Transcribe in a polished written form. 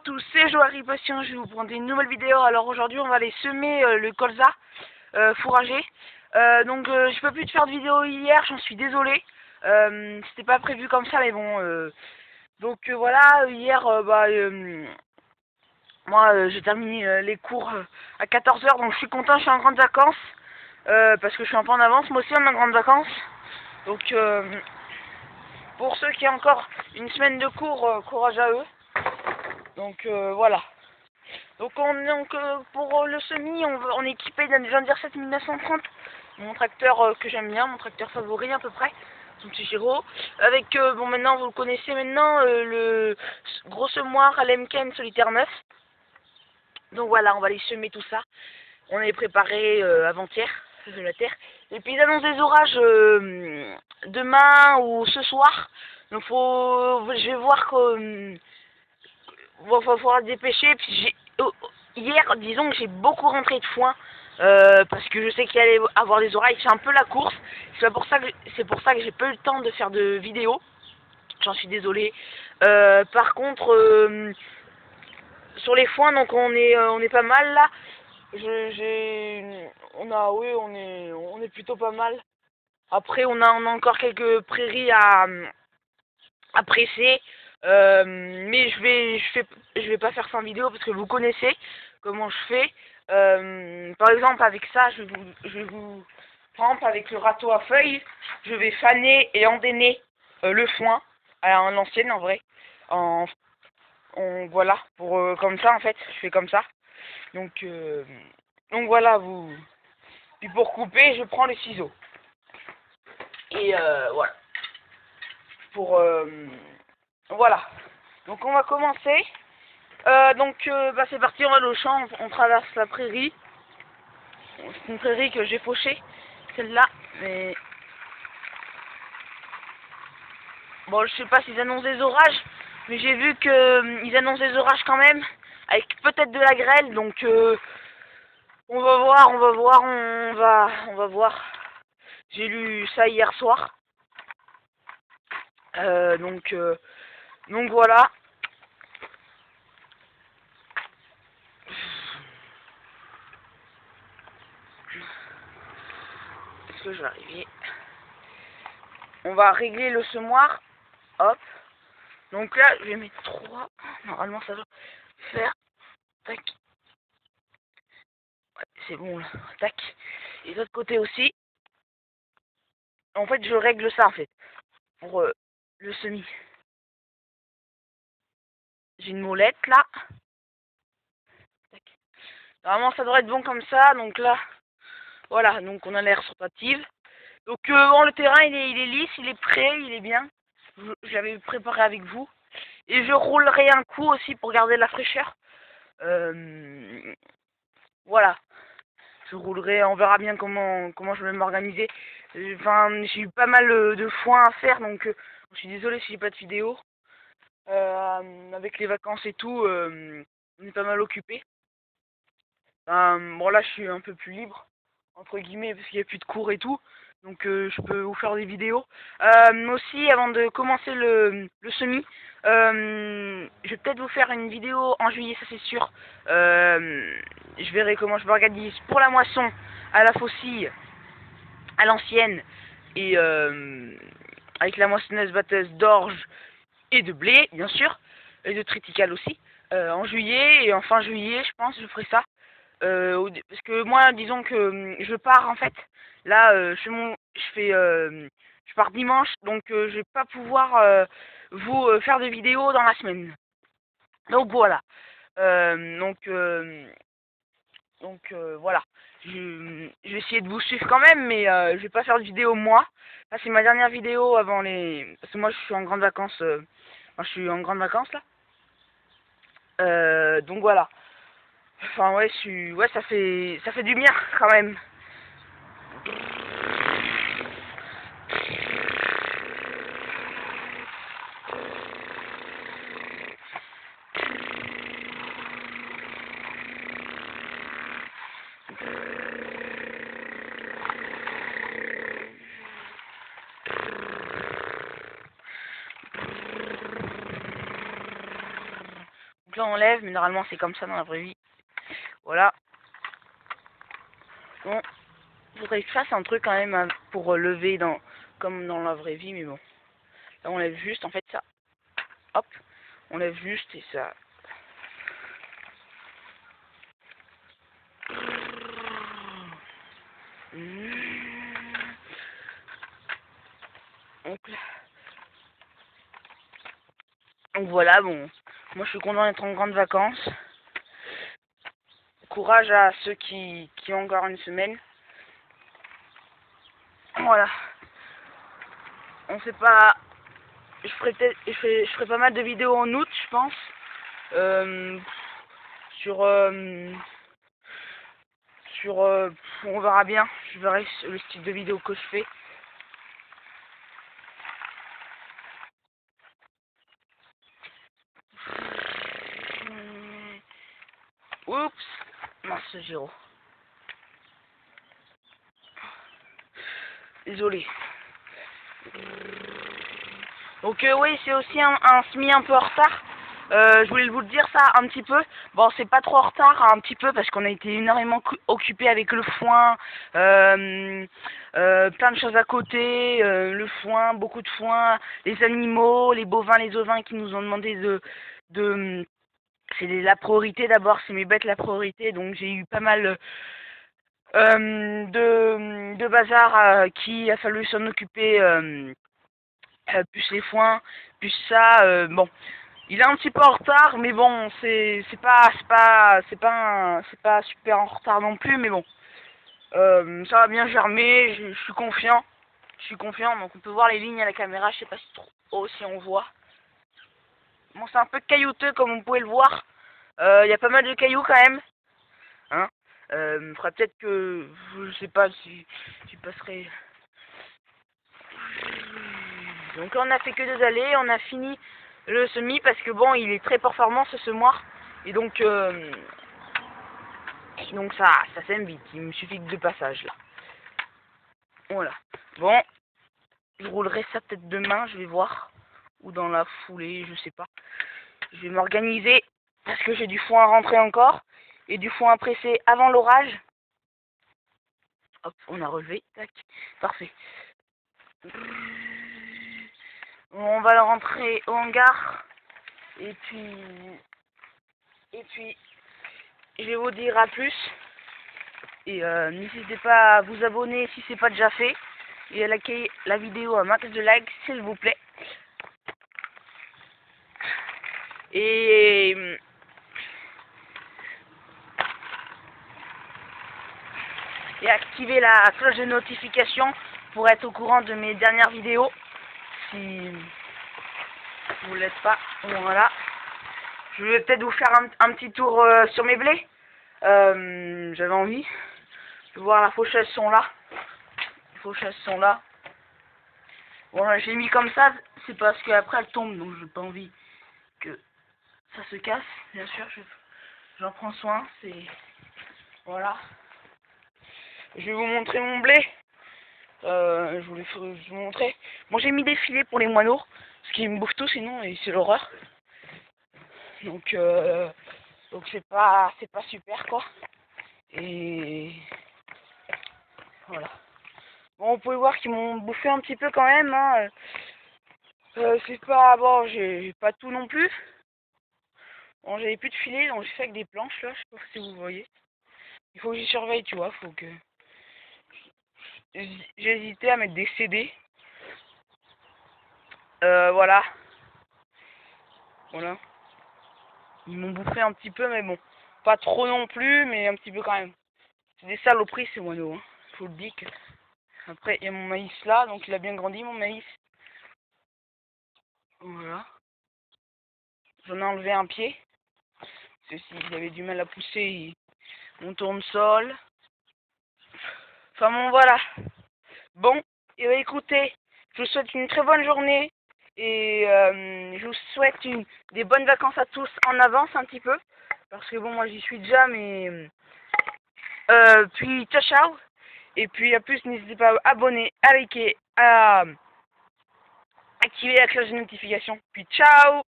tous, c'est Joari Patient, je vais vous prendre une nouvelle vidéo. Alors aujourd'hui on va aller semer le colza fourragé. Je peux plus te faire de vidéo hier, j'en suis désolé. C'était pas prévu comme ça mais bon. Voilà, hier moi j'ai terminé les cours à 14 h, donc je suis content, je suis en grandes vacances. Parce que je suis un peu en avance, moi aussi en grandes vacances. Donc pour ceux qui ont encore une semaine de cours, courage à eux. Voilà. Pour le semi, on est équipé d'un John Deere 7930, mon tracteur que j'aime bien, mon tracteur favori à peu près, son petit Giro. Avec, maintenant vous le connaissez maintenant, le gros semoir à Lemken Solitaire 9. Donc voilà, on va aller semer tout ça. On est préparé avant-hier de la terre. Et puis ils annoncent des orages demain ou ce soir. Donc je vais voir que va falloir dépêcher. Puis hier, disons que j'ai beaucoup rentré de foin parce que je sais qu'il allait avoir des orages. C'est un peu la course. C'est pour ça que j'ai pas eu le temps de faire de vidéo. J'en suis désolé. Par contre, sur les foins, donc on est pas mal là. On est plutôt pas mal. Après, on a encore quelques prairies à presser. Mais je vais pas faire ça en vidéo parce que vous connaissez comment je fais. Par exemple, avec ça, par exemple, avec le râteau à feuilles, je vais faner et endainer le foin à l'ancienne en vrai. Voilà, comme ça en fait, je fais comme ça. Donc voilà, Puis pour couper, je prends les ciseaux. Et voilà. Voilà. Donc on va commencer. C'est parti, on va au champ, on traverse la prairie. C'est une prairie que j'ai fauchée, celle-là. Mais bon, je sais pas s'ils annoncent des orages, mais j'ai vu qu'ils annoncent des orages quand même, avec peut-être de la grêle. Donc on va voir. J'ai lu ça hier soir. Donc voilà. Est-ce que je vais arriver? On va régler le semoir. Hop. Donc là, je vais mettre 3. Normalement, ça doit faire. Tac. Ouais, c'est bon là. Tac. Et de l'autre côté aussi. En fait, je règle ça en fait. Pour le semis. J'ai une molette là. Tac. Normalement, ça devrait être bon comme ça. Donc là, voilà. Donc on a l'air rotative. Donc le terrain, il est lisse, il est prêt, il est bien. Je l'avais préparé avec vous. Et je roulerai un coup aussi pour garder la fraîcheur. Voilà. Je roulerai, on verra bien comment je vais m'organiser. J'ai eu pas mal de foin à faire, donc je suis désolé si j'ai pas de vidéo. Avec les vacances et tout, on est pas mal occupé. Bon là, je suis un peu plus libre, entre guillemets, parce qu'il n'y a plus de cours et tout. Donc je peux vous faire des vidéos. Aussi, avant de commencer le semis, je vais peut-être vous faire une vidéo en juillet, ça c'est sûr. Je verrai comment je m'organise pour la moisson, à la faucille, à l'ancienne, et avec la moissonneuse batteuse d'orge et de blé, bien sûr, et de triticale aussi. En juillet et en fin juillet, je pense, je ferai ça. Parce que moi, disons que je pars en fait. Là, je pars dimanche, donc je vais pas pouvoir vous faire de vidéos dans la semaine. Donc voilà. Voilà. Je vais essayer de vous suivre quand même, mais je vais pas faire de vidéo moi. Là, c'est ma dernière vidéo avant les. Parce que moi, je suis en grande vacances. Moi, je suis en grande vacances là. Donc voilà. Enfin ouais, ça fait du bien quand même. Donc là on lève, mais normalement c'est comme ça dans la vraie vie. Voilà. Bon, faudrait que je fasse un truc quand même pour lever comme dans la vraie vie, mais bon. Là on lève juste, en fait ça. Hop, on lève juste et ça. Donc voilà, bon, moi je suis content d'être en grandes vacances. Courage à ceux qui ont encore une semaine. Voilà. On sait pas. Je ferai pas mal de vidéos en août, je pense. Sur on verra bien. Je verrai le style de vidéo que je fais. Oups, mince Giro. Désolé. Donc oui, c'est aussi un semi un peu en retard. Je voulais vous le dire ça un petit peu. Bon, c'est pas trop en retard, un petit peu, parce qu'on a été énormément occupé avec le foin, plein de choses à côté, le foin, beaucoup de foin, les animaux, les bovins, les ovins qui nous ont demandé c'est la priorité d'abord, c'est mes bêtes la priorité, donc j'ai eu pas mal de bazar qui a fallu s'en occuper, plus les foins, plus ça, bon. Il est un petit peu en retard, mais bon, c'est pas super en retard non plus, mais bon, ça va bien germer, je suis confiant, donc on peut voir les lignes à la caméra, je sais pas si on voit. Bon, c'est un peu caillouteux comme vous pouvez le voir, il y a pas mal de cailloux quand même, hein, faudrait peut-être que, je sais pas si j'y passerai. Donc là on a fait que 2 allées, on a fini le semis parce que bon il est très performant ce semoir et donc ça sème vite, il me suffit que 2 passages là. Voilà. Bon, je roulerai ça peut-être demain, je vais voir, ou dans la foulée, je sais pas. Je vais m'organiser parce que j'ai du foin à rentrer encore et du foin à presser avant l'orage. Hop, on a relevé, tac, parfait. On va le rentrer au hangar et puis je vais vous dire à plus. Et n'hésitez pas à vous abonner si c'est pas déjà fait. Et à liker la vidéo à max de likes s'il vous plaît. Et activer la cloche de notification pour être au courant de mes dernières vidéos. Si vous ne l'êtes pas, voilà. Je vais peut-être vous faire un petit tour sur mes blés. J'avais envie. Je vais voir, la faucheuse sont là. Les faucheuses sont là. Bon, j'ai mis comme ça, c'est parce qu'après elles tombent, donc j'ai pas envie que ça se casse. Bien sûr, j'en prends soin. Voilà. Je vais vous montrer mon blé. Je voulais vous montrer. Bon, j'ai mis des filets pour les moineaux, parce qu'ils me bouffent tout sinon, et c'est l'horreur. Donc c'est pas super quoi. Et voilà. Bon, vous pouvez voir qu'ils m'ont bouffé un petit peu quand même. Hein. C'est pas bon, j'ai pas tout non plus. Bon, j'avais plus de filets, donc j'ai fait avec des planches là. Je sais pas si vous voyez. Il faut que j'y surveille, tu vois. Faut que j'ai hésité à mettre des CD. Voilà. Voilà. Ils m'ont bouffé un petit peu, mais bon. Pas trop non plus, mais un petit peu quand même. C'est des saloperies ces moineaux, hein. Faut le dire. Après, il y a mon maïs là, donc il a bien grandi mon maïs. Voilà. J'en ai enlevé un pied. Parce que s'il avait du mal à pousser, mon tournesol. Enfin bon, voilà. Bon, et bah, écoutez, je vous souhaite une très bonne journée. Et je vous souhaite des bonnes vacances à tous en avance un petit peu. Parce que bon, moi j'y suis déjà, mais... puis ciao ciao. Et puis à plus, n'hésitez pas à abonner, à liker, à activer la cloche de notification. Puis ciao.